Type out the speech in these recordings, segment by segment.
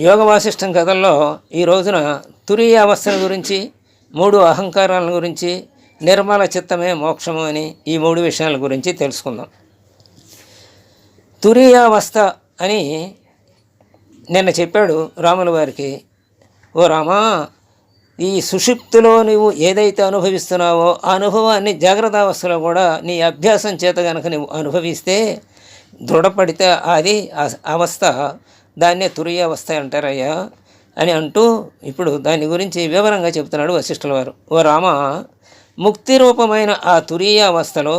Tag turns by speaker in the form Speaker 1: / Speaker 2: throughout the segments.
Speaker 1: యోగ వాసిష్టం కథల్లో ఈ రోజున తురీయ అవస్థల గురించి, 3 అహంకారాల గురించి, నిర్మల చిత్తమే మోక్షము అని ఈ 3 విషయాల గురించి తెలుసుకుందాం. తురీయావస్థ అని నిన్న చెప్పాడు రాముల వారికి. ఓ రామా, ఈ సుషుప్తిలో నువ్వు ఏదైతే అనుభవిస్తున్నావో ఆ అనుభవాన్ని జాగ్రత్త అవస్థలో కూడా నీ అభ్యాసం చేత కనుక నువ్వు అనుభవిస్తే, దృఢపడితే అది అవస్థ, దాన్నే తురీయ అవస్థ అంటారయ్యా అని అంటూ ఇప్పుడు దాని గురించి వివరంగా చెబుతున్నాడు వశిష్ఠుల వారు. ఓ రామ, ముక్తి రూపమైన ఆ తురీయ అవస్థలో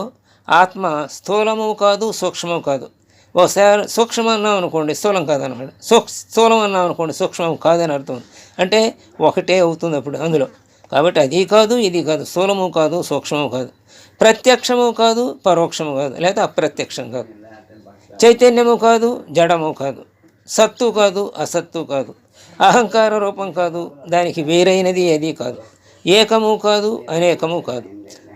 Speaker 1: ఆత్మ స్థూలము కాదు, సూక్ష్మము కాదు. ఒకసారి సూక్ష్మం అన్నాం అనుకోండి, స్థూలం కాదనమాట. స్థూలం అన్నాం అనుకోండి, సూక్ష్మం కాదని అర్థం. అంటే ఒకటే అవుతుంది అప్పుడు అందులో. కాబట్టి అది కాదు, ఇది కాదు, స్థూలము కాదు, సూక్ష్మము కాదు, ప్రత్యక్షము కాదు, పరోక్షము కాదు, లేదా అప్రత్యక్షం కాదు, చైతన్యము కాదు, జడము కాదు, సత్తు కాదు, అసత్తు కాదు, అహంకార రూపం కాదు, దానికి వేరైనది ఏది కాదు, ఏకము కాదు, అనేకము కాదు,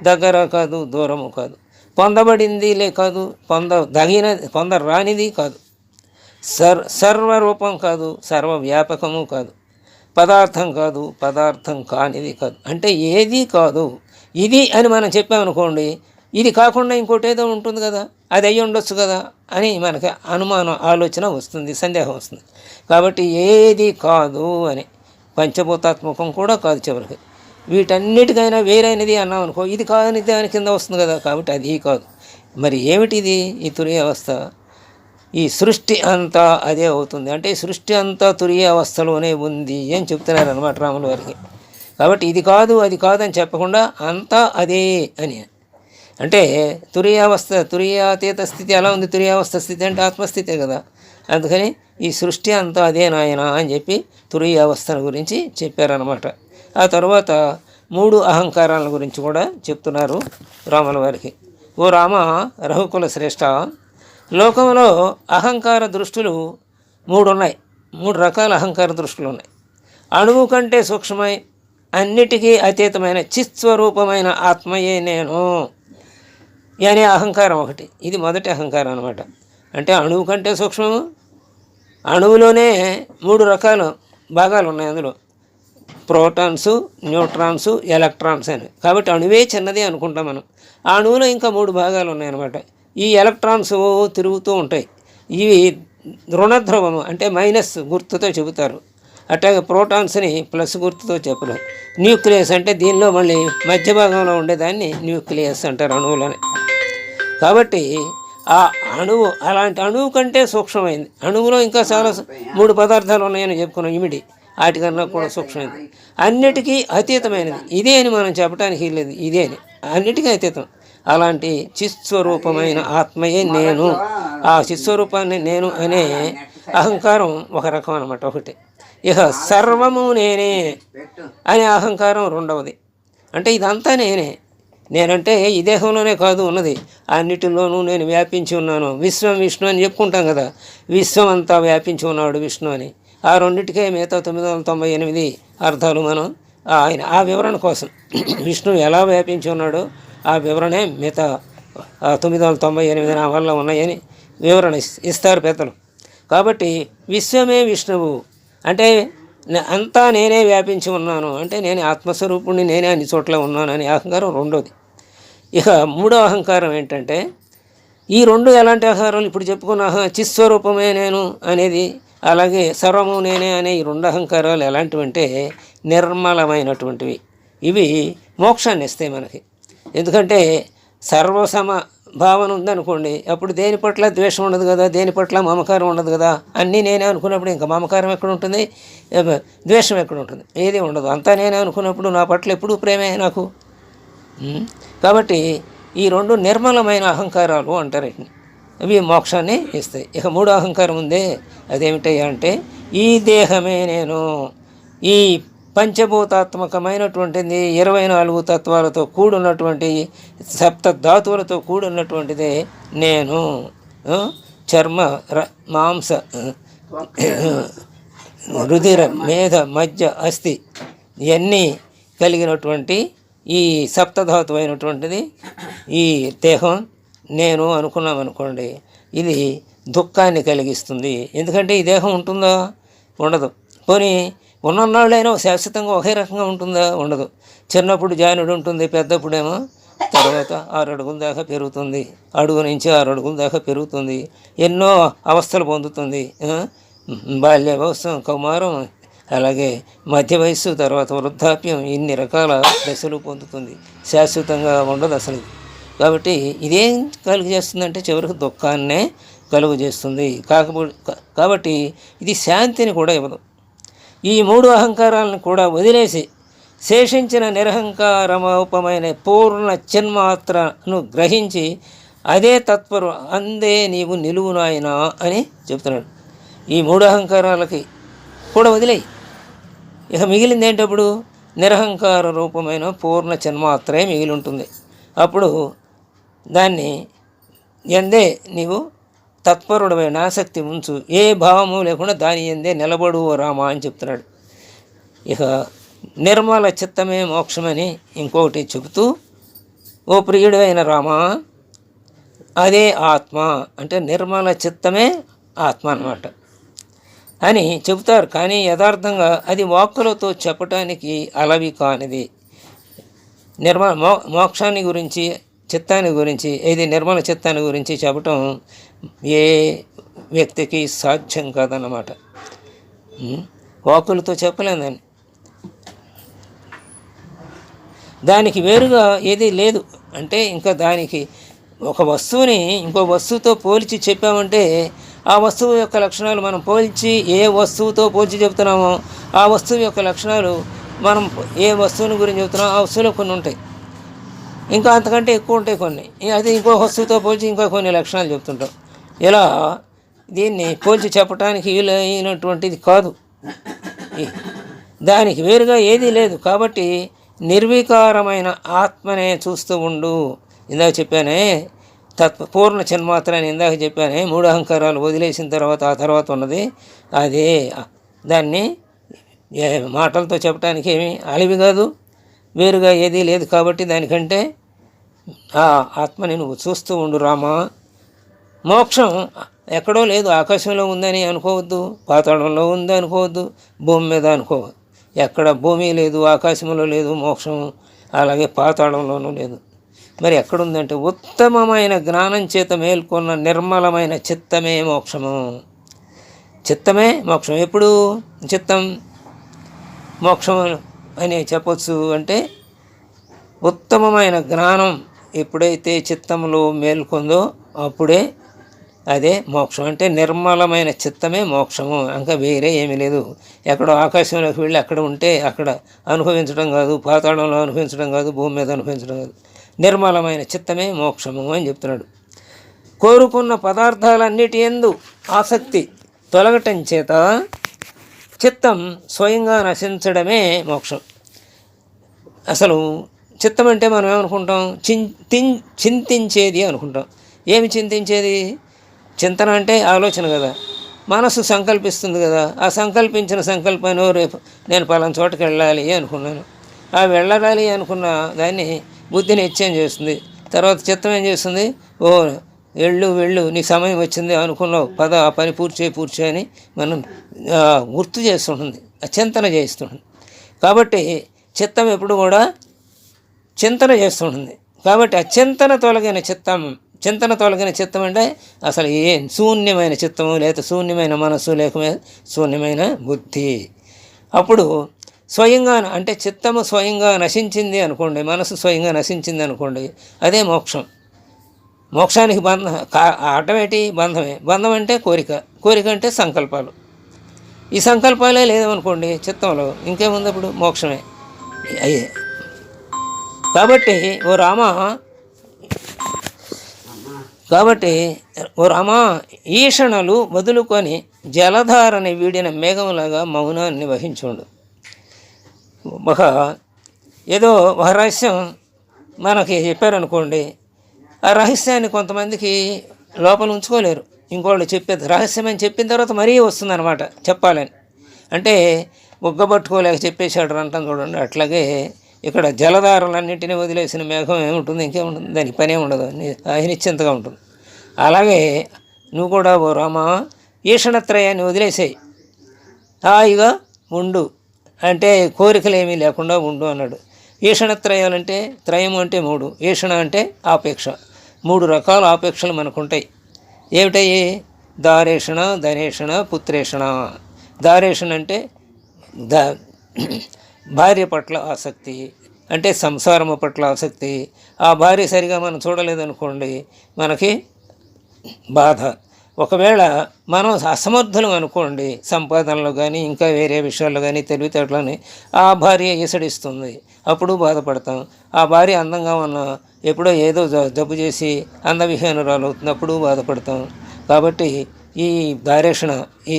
Speaker 1: దగ్గర కాదు, దూరము కాదు, పొందబడింది కాదు, పొందరానిది కాదు, సర్వరూపం కాదు, సర్వవ్యాపకము కాదు, పదార్థం కాదు, పదార్థం కానిది కాదు. అంటే ఏది కాదు ఇది అని మనం చెప్పామనుకోండి, ఇది కాకుండా ఇంకోటి ఏదో ఉంటుంది కదా, అది అయ్యి ఉండొచ్చు కదా అని మనకి అనుమానం, ఆలోచన వస్తుంది, సందేహం వస్తుంది. కాబట్టి ఏది కాదు అని, పంచభూతాత్మకం కూడా కాదు చివరికి. వీటన్నిటికైనా వేరైనది అన్నాం అనుకో, ఇది కాదని దాని కింద వస్తుంది కదా. కాబట్టి అది కాదు. మరి ఏమిటిది ఈ తురీయ అవస్థ? ఈ సృష్టి అంతా అదే అవుతుంది. అంటే ఈ సృష్టి అంతా తురీయ అవస్థలోనే ఉంది అని చెప్తున్నారు అన్నమాట రాముల వారికి. కాబట్టి ఇది కాదు అది కాదని చెప్పకుండా అంతా అదే అని. అంటే తురీయావస్థ, తురీయాతీత స్థితి ఎలా ఉంది? తురీయావస్థ స్థితి అంటే ఆత్మస్థితే కదా. అందుకని ఈ సృష్టి అంతా అదే నాయన అని చెప్పి తురీయావస్థల గురించి చెప్పారన్నమాట. ఆ తర్వాత 3 అహంకారాల గురించి కూడా చెప్తున్నారు రాముల వారికి. ఓ రామ, రఘుకుల శ్రేష్ఠ, లోకంలో అహంకార దృష్టులు 3 ఉన్నాయి. 3 రకాల అహంకార దృష్టులు ఉన్నాయి. అణువు కంటే సూక్ష్మమై అన్నిటికీ అతీతమైన చిత్స్వరూపమైన ఆత్మయే నేను అనే అహంకారం ఒకటి. ఇది మొదటి అహంకారం అనమాట. అంటే అణువు కంటే సూక్ష్మము, అణువులోనే 3 రకాల భాగాలు ఉన్నాయి. అందులో ప్రోటాన్స్, న్యూట్రాన్స్, ఎలక్ట్రాన్స్ అని. కాబట్టి అణువే చిన్నది అనుకుంటాం మనం. ఆ అణువులో ఇంకా 3 భాగాలు ఉన్నాయన్నమాట. ఈ ఎలక్ట్రాన్స్ తిరుగుతూ ఉంటాయి. ఇవి రుణధ్రువము, అంటే మైనస్ గుర్తుతో చెబుతారు. అట్లాగే ప్రోటాన్స్ని ప్లస్ గుర్తుతో చెప్పరు. న్యూక్లియస్ అంటే దీనిలో మళ్ళీ మధ్య భాగంలో ఉండేదాన్ని న్యూక్లియస్ అంటారు, అణువులని. కాబట్టి ఆ అణువు అలాంటి అణువు కంటే సూక్ష్మమైంది. అణువులో ఇంకా చాలా 3 పదార్థాలు ఉన్నాయని చెప్పుకున్నాం. ఇమిడి వాటికన్నా కూడా సూక్ష్మమైనది, అన్నిటికీ అతీతమైనది. ఇదే అని మనం చెప్పడానికి లేదు, ఇదే అని, అన్నిటికీ అతీతం. అలాంటి చిత్స్వరూపమైన ఆత్మయే నేను. ఆ చిత్స్వరూపాన్ని నేను అనే అహంకారం ఒక రకం అన్నమాట, ఒకటి. ఇక సర్వము నేనే అనే అహంకారం రెండవది. అంటే ఇదంతా నేనంటే ఈ దేహంలోనే కాదు ఉన్నది, అన్నిటిలోనూ నేను వ్యాపించి ఉన్నాను. విశ్వం విష్ణు అని చెప్పుకుంటాం కదా, విశ్వం అంతా వ్యాపించి ఉన్నాడు విష్ణు అని. ఆ రెండింటికే మిగతా 998 అర్థాలు మనం ఆయన ఆ వివరణ కోసం విష్ణు ఎలా వ్యాపించి ఉన్నాడో ఆ వివరణే మిగతా 998 నా వల్ల ఉన్నాయని వివరణ ఇస్తారు పెద్దలు. కాబట్టి విశ్వమే విష్ణువు అంటే అంతా నేనే వ్యాపించి ఉన్నాను, అంటే నేను ఆత్మస్వరూపుణ్ణి, నేనే అన్ని చోట్ల ఉన్నాను అనే అహంకారం రెండోది. ఇక 3వ అహంకారం ఏంటంటే, ఈ 2 ఎలాంటి అహంకారాలు ఇప్పుడు చెప్పుకున్న చిత్స్వరూపమే నేను అనేది, అలాగే సర్వము నేనే అనే ఈ 2 అహంకారాలు ఎలాంటివంటే నిర్మలమైనటువంటివి. ఇవి మోక్షాన్ని ఇస్తాయి మనకి. ఎందుకంటే సర్వసమ భావన ఉందనుకోండి, అప్పుడు దేని పట్ల ద్వేషం ఉండదు కదా, దేని పట్ల మమకారం ఉండదు కదా. అన్నీ నేనే అనుకున్నప్పుడు ఇంకా మమకారం ఎక్కడ ఉంటుంది, ద్వేషం ఎక్కడ ఉంటుంది, ఏది ఉండదు. అంతా నేనే అనుకున్నప్పుడు నా పట్ల ఎప్పుడూ ప్రేమే నాకు. కాబట్టి ఈ 2 నిర్మలమైన అహంకారాలు అంటారు. అవి మోక్షాన్ని ఇస్తాయి. ఇక 3వ అహంకారం ఉందే, అదేమిటయ్యా అంటే, ఈ దేహమే నేను. ఈ పంచభూతాత్మకమైనటువంటిది 24 తత్వాలతో కూడున్నటువంటి సప్త ధాతువులతో కూడున్నటువంటిదే నేను. చర్మ, మాంస, రుధిర, మేధ, మజ్జ, అస్థి ఇవన్నీ కలిగినటువంటి ఈ సప్తధాతువు అయినటువంటిది ఈ దేహం నేను అనుకున్నాం అనుకోండి, ఇది దుఃఖాన్ని కలిగిస్తుంది. ఎందుకంటే ఈ దేహం ఉంటుందా, ఉండదు. పోనీ ఉన్నన్నాళ్ళైనా శాశ్వతంగా ఒకే రకంగా ఉంటుందా? ఉండదు. చిన్నప్పుడు జానుడు ఉంటుంది, పెద్దప్పుడేమో తర్వాత 6 అడుగుల దాకా పెరుగుతుంది, అడుగు నుంచి 6 అడుగుల దాకా పెరుగుతుంది, ఎన్నో అవస్థలు పొందుతుంది. బాల్యావస్థ, కౌమారం, అలాగే మధ్య వయస్సు, తర్వాత వృద్ధాప్యం, ఇన్ని రకాల దశలు పొందుతుంది. శాశ్వతంగా ఉండదు అసలు. కాబట్టి ఇదేం కలుగు చేస్తుందంటే చివరికి దుఃఖాన్నే కలుగు చేస్తుంది. కాబట్టి ఇది శాంతిని కూడా ఇవ్వదు. ఈ 3 అహంకారాలను కూడా వదిలేసి శేషించిన నిరహంకారమౌపమైన పూర్ణ చిన్మాత్రను గ్రహించి అదే తత్పరు అందే నీవు నిలువు నాయనా అని చెప్తున్నాడు. ఈ 3 అహంకారాలకి కూడా వదిలేయి. ఇక మిగిలింది ఏంటప్పుడు? నిరహంకార రూపమైన పూర్ణ చిన్మాత్రే మిగిలి ఉంటుంది. అప్పుడు దాన్ని ఎందే నీవు తత్పరుడమైన ఆసక్తి ఉంచు, ఏ భావము లేకుండా దాని ఎందే నిలబడు రామా అని చెప్తున్నాడు. ఇక నిర్మల చిత్తమే మోక్షమని ఇంకొకటి చెబుతూ, ఓ ప్రియుడైన రామా, అదే ఆత్మ అంటే నిర్మల చిత్తమే ఆత్మ అన్నమాట అని చెబుతారు. కానీ యథార్థంగా అది వాక్కులతో చెప్పటానికి అలవి కానిది. మోక్షాన్ని గురించి, చిత్తాన్ని గురించి, ఇది నిర్మల చిత్తాన్ని గురించి చెప్పటం ఏ వ్యక్తికి సాధ్యం కాదన్నమాట. వాక్కులతో చెప్పలేదని. దానికి వేరుగా ఏది లేదు. అంటే ఇంకా దానికి ఒక వస్తువుని ఇంకో వస్తువుతో పోల్చి చెప్పామంటే ఆ వస్తువు యొక్క లక్షణాలు మనం పోల్చి ఏ వస్తువుతో పోల్చి చెప్తున్నామో ఆ వస్తువు యొక్క లక్షణాలు మనం ఏ వస్తువుని గురించి చెప్తున్నామో ఆ వస్తువులో కొన్ని ఉంటాయి, ఇంకా అంతకంటే ఎక్కువ ఉంటాయి కొన్ని. అది ఇంకో వస్తువుతో పోల్చి ఇంకా కొన్ని లక్షణాలు చెప్తుంటాం. ఇలా దీన్ని పోల్చి చెప్పడానికి వీలైనటువంటిది కాదు. దానికి వేరుగా ఏదీ లేదు. కాబట్టి నిర్వికారమైన ఆత్మనే చూస్తూ ఉండు. ఇందాక చెప్పానే పూర్ణ చిన్మాత్ర అని ఇందాక చెప్పానే. 3 అహంకారాలు వదిలేసిన తర్వాత ఆ తర్వాత ఉన్నది అదే. దాన్ని మాటలతో చెప్పడానికి ఏమీ అలివి కాదు, వేరుగా ఏదీ లేదు. కాబట్టి దానికంటే ఆ ఆత్మని నువ్వు చూస్తూ ఉండు రామా. మోక్షం ఎక్కడో లేదు, ఆకాశంలో ఉందని అనుకోవద్దు, పాతాళంలో ఉంది అనుకోవద్దు, భూమి మీద అనుకోవద్దు. ఎక్కడ భూమి లేదు, ఆకాశంలో లేదు మోక్షం, అలాగే పాతాళంలోనూ లేదు. మరి ఎక్కడుందంటే ఉత్తమమైన జ్ఞానం చేత మేల్కొన్న నిర్మలమైన చిత్తమే మోక్షము. చిత్తమే మోక్షం. ఎప్పుడు చిత్తం మోక్షం అని చెప్పొచ్చు అంటే ఉత్తమమైన జ్ఞానం ఎప్పుడైతే చిత్తంలో మేల్కొందో అప్పుడే అదే మోక్షం. అంటే నిర్మలమైన చిత్తమే మోక్షము, ఇంకా వేరే ఏమీ లేదు. ఎక్కడో ఆకాశంలోకి వెళ్ళి అక్కడ ఉంటే అక్కడ అనుభవించడం కాదు, పాతాళంలో అనుభవించడం కాదు, భూమి మీద అనుభవించడం కాదు. నిర్మలమైన చిత్తమే మోక్షము అని చెప్తున్నాడు. కోరుకున్న పదార్థాలన్నిటి యందు ఆసక్తి తొలగటం చేత చిత్తం స్వయంగా నశించడమే మోక్షం. అసలు చిత్తం అంటే మనం ఏమనుకుంటాం? చింతించేది అనుకుంటాం. ఏమి చింతించేది? చింతన అంటే ఆలోచన కదా. మనసు సంకల్పిస్తుంది కదా. ఆ సంకల్పించిన సంకల్పాన్ని రేపు నేను పలానా చోటకి వెళ్ళాలి అనుకున్నాను. ఆ వెళ్ళాలి అనుకున్న దాన్ని బుద్ధి నిశ్చయం చేస్తుంది. తర్వాత చిత్తం ఏం చేస్తుంది? ఓ వెళ్ళు నీ సమయం వచ్చింది అనుకున్నావు, పద ఆ పని పూర్తి అని మనం గుర్తు చేస్తుంటుంది, చింతన చేస్తుంటుంది. కాబట్టి చిత్తం ఎప్పుడు కూడా చింతన చేస్తుంటుంది. కాబట్టి ఆ చింతన తొలగిన చిత్తం అంటే అసలు శూన్యమైన చిత్తము, లేక శూన్యమైన మనస్సు, లేక శూన్యమైన బుద్ధి. అప్పుడు స్వయంగా అంటే చిత్తము స్వయంగా నశించింది అనుకోండి, మనసు స్వయంగా నశించింది అనుకోండి, అదే మోక్షం. మోక్షానికి ఆటమేటి? బంధం అంటే కోరిక అంటే సంకల్పాలు. ఈ సంకల్పాలే లేదనుకోండి చిత్తంలో, ఇంకేముంది అప్పుడు? మోక్షమే అయ్యే. కాబట్టి ఓ రామా, ఈషణలు వదులుకొని జలధారని వీడిన మేఘములాగా మౌనాన్ని వహించుండు. ఏదో ఒక రహస్యం మనకి చెప్పారనుకోండి, ఆ రహస్యాన్ని కొంతమందికి లోపల ఉంచుకోలేరు. ఇంకోళ్ళు చెప్పేది రహస్యం అని చెప్పిన తర్వాత మరీ వస్తుందన్నమాట చెప్పాలని. అంటే బుగ్గబట్టుకోలేక చెప్పేశాడు అంటాం చూడండి. అట్లాగే ఇక్కడ జలధారలన్నింటినీ వదిలేసిన మేఘం ఏముంటుంది? ఇంకేముంటుంది? దానికి పనే ఉండదు, నిశ్చింతగా ఉంటుంది. అలాగే నువ్వు కూడా ఓ రామా ఈషణత్రయాన్ని వదిలేసేయి. హాయిగా ఉండు అంటే కోరికలు ఏమీ లేకుండా ఉండు అన్నాడు. ఈషణత్రయాలంటే త్రయము అంటే 3, ఈషణ అంటే ఆపేక్ష. 3 రకాల ఆపేక్షలు మనకుంటాయి. ఏమిటయ్యి? దారేషణ, ధనేషణ, పుత్రేషణ. దారేషణ అంటే భార్య పట్ల ఆసక్తి, అంటే సంసారము పట్ల ఆసక్తి. ఆ భార్య సరిగా మనం చూడలేదనుకోండి, మనకి బాధ. ఒకవేళ మనం అసమర్థులం అనుకోండి, సంపాదనలో కానీ ఇంకా వేరే విషయాల్లో కానీ తెలివితేటలని, ఆ భార్య ఈసడిస్తుంది, అప్పుడు బాధపడతాం. ఆ భార్య అందంగా ఉన్న ఎప్పుడో ఏదో జబ్బు చేసి అందవిహీనురాలు అవుతుంది, అప్పుడు బాధపడతాం. కాబట్టి ఈ దారేషణ, ఈ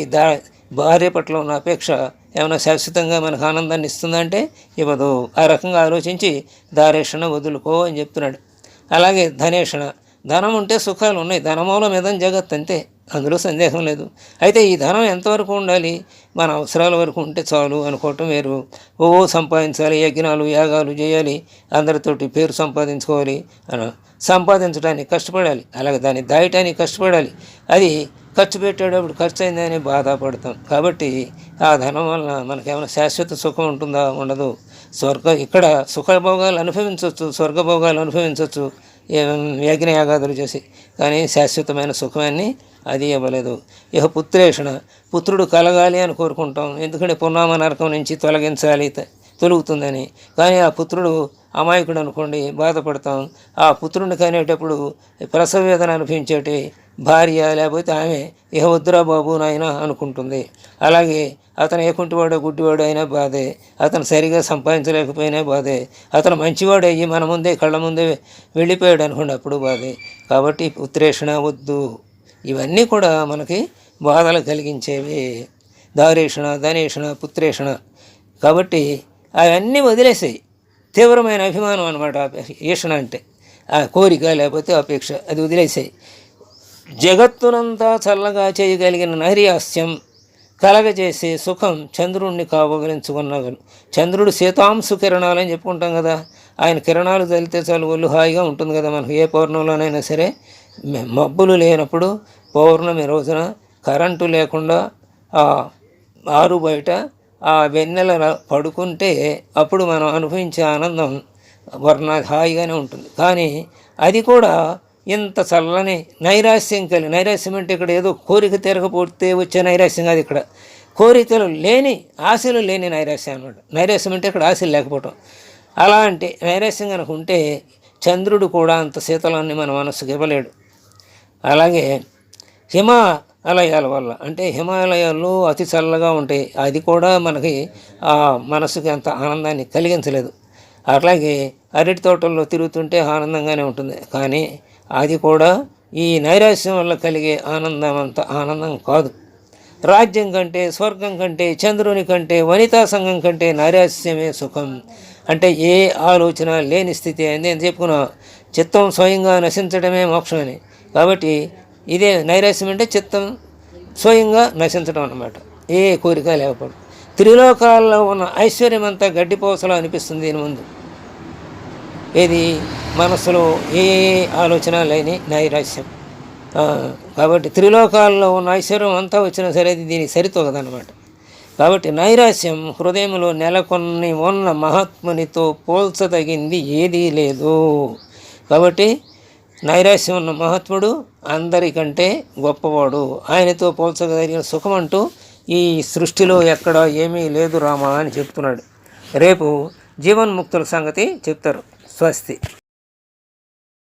Speaker 1: భార్య పట్ల ఉన్న అపేక్ష ఏమైనా శాశ్వతంగా మనకు ఆనందాన్ని ఇస్తుందంటే ఇవ్వదు. ఆ రకంగా ఆలోచించి దారేషణ వదులుకో అని చెప్తున్నాడు. అలాగే ధనేషణ, ధనం ఉంటే సుఖాలు ఉన్నాయి, ధనమూలం మీద జగత్ అంతే, అందులో సందేహం లేదు. అయితే ఈ ధనం ఎంతవరకు ఉండాలి? మన అవసరాల వరకు ఉంటే చాలు అనుకోవటం వేరు. సంపాదించాలి, యజ్ఞాలు యాగాలు చేయాలి, అందరితోటి పేరు సంపాదించుకోవాలి, సంపాదించడానికి కష్టపడాలి, అలాగే దాన్ని దాయటానికి కష్టపడాలి. అది ఖర్చు పెట్టేటప్పుడు ఖర్చు అయిందని బాధపడతాం. కాబట్టి ఆ ధనం వలన మనకేమైనా శాశ్వత సుఖం ఉంటుందా? ఉండదు. ఇక్కడ సుఖభోగాలు అనుభవించవచ్చు, స్వర్గభోగాలు అనుభవించవచ్చు యజ్ఞయాగాదులు చేసి, కానీ శాశ్వతమైన సుఖాన్ని అది ఇవ్వలేదు. ఇక పుత్రేషణ, పుత్రుడు కలగాలి అని కోరుకుంటాం, ఎందుకంటే పున్నామ నరకం నుంచి తొలుగుతుందని. కానీ ఆ పుత్రుడు అమాయకుడు అనుకోండి, బాధపడతాం. ఆ పుత్రుడిని కనేటప్పుడు ప్రసవ వేదన అనిపించేటి భార్య లేకపోతే ఆమె ఇహ వద్దురా బాబు నాయన అనుకుంటుంది. అలాగే అతను ఏ కుంటివాడో గుడ్డివాడు అయినా బాధే, అతను సరిగా సంపాదించలేకపోయినా బాధే, అతను మంచివాడు అయ్యి మన ముందే కళ్ళ ముందే వెళ్ళిపోయాడు అనుకోండి, అప్పుడు బాధే. కాబట్టి పుత్రేషణ వద్దు. ఇవన్నీ కూడా మనకి బాధలు కలిగించేవి. దారేషణ, ధనేషణ, పుత్రేషణ. కాబట్టి అవన్నీ వదిలేసాయి. తీవ్రమైన అభిమానం అనమాట ఈషణ అంటే, ఆ కోరిక లేకపోతే అపేక్ష, అది వదిలేసాయి. జగత్తునంతా చల్లగా చేయగలిగిన నైరాస్యం కలగజేసే సుఖం చంద్రుణ్ణి కావగలించుకున్నగలు. చంద్రుడు శీతాంశు కిరణాలు అని చెప్పుకుంటాం కదా, ఆయన కిరణాలు తగిలితే చాలు ఒళ్ళు హాయిగా ఉంటుంది కదా. మనకు ఏ పౌర్ణంలోనైనా సరే, మబ్బులు లేనప్పుడు పౌర్ణమి రోజున కరెంటు లేకుండా ఆరు బయట ఆ వెన్నెల పడుకుంటే అప్పుడు మనం అనుభవించే ఆనందం హాయిగానే ఉంటుంది. కానీ అది కూడా ఇంత చల్లని నైరాస్యం నైరాస్యం అంటే ఇక్కడ ఏదో కోరిక తీరకపోతే వచ్చే నైరాస్యం కాదు, ఇక్కడ కోరికలు లేని, ఆశలు లేని నైరాస్యం అన్నమాట. నైరాస్యం అంటే ఇక్కడ ఆశలు లేకపోవటం. అలాంటి నైరాస్యం కనుక ఉంటే చంద్రుడు కూడా అంత శీతలాన్ని మన మనస్సుకు ఇవ్వలేడు. అలాగే హిమాలయాల వల్ల, అంటే హిమాలయాల్లో అతి చల్లగా ఉంటాయి, అది కూడా మనకి ఆ మనసుకి అంత ఆనందాన్ని కలిగించలేదు. అట్లాగే అరటి తోటల్లో తిరుగుతుంటే ఆనందంగానే ఉంటుంది, కానీ అది కూడా ఈ నైరాస్యం వల్ల కలిగే ఆనందం అంత ఆనందం కాదు. రాజ్యం కంటే, స్వర్గం కంటే, చంద్రుని కంటే, వనితా సంఘం కంటే నైరాస్యమే సుఖం. అంటే ఏ ఆలోచన లేని స్థితి అని నేను చెప్పుకున్నా. చిత్తం స్వయంగా నశించడమే మోక్షం అని. కాబట్టి ఇదే నైరాస్యం అంటే చిత్తం స్వయంగా నశించడం అన్నమాట, ఏ కోరిక లేకపోవడం. త్రిలోకాల్లో ఉన్న ఐశ్వర్యం అంతా గడ్డిపోసలో అనిపిస్తుంది దీని ముందు. ఏది? మనసులో ఏ ఆలోచన లేని నైరాస్యం. కాబట్టి త్రిలోకాల్లో ఉన్న ఐశ్వర్యం అంతా వచ్చినా సరే అది దీనికి సరితోగదన్నమాట. కాబట్టి నైరాస్యం హృదయంలో నెలకొని ఉన్న మహాత్మునితో పోల్చదగింది ఏదీ లేదు. కాబట్టి నైరాస్యం ఉన్న మహాత్ముడు అందరికంటే గొప్పవాడు, ఆయనతో పోల్చగలిగిన సుఖం అంటూ ఈ సృష్టిలో ఎక్కడ ఏమీ లేదు రామా అని చెప్తున్నాడు. రేపు జీవన్ముక్తుల సంగతి చెప్తారు. స్వస్తి.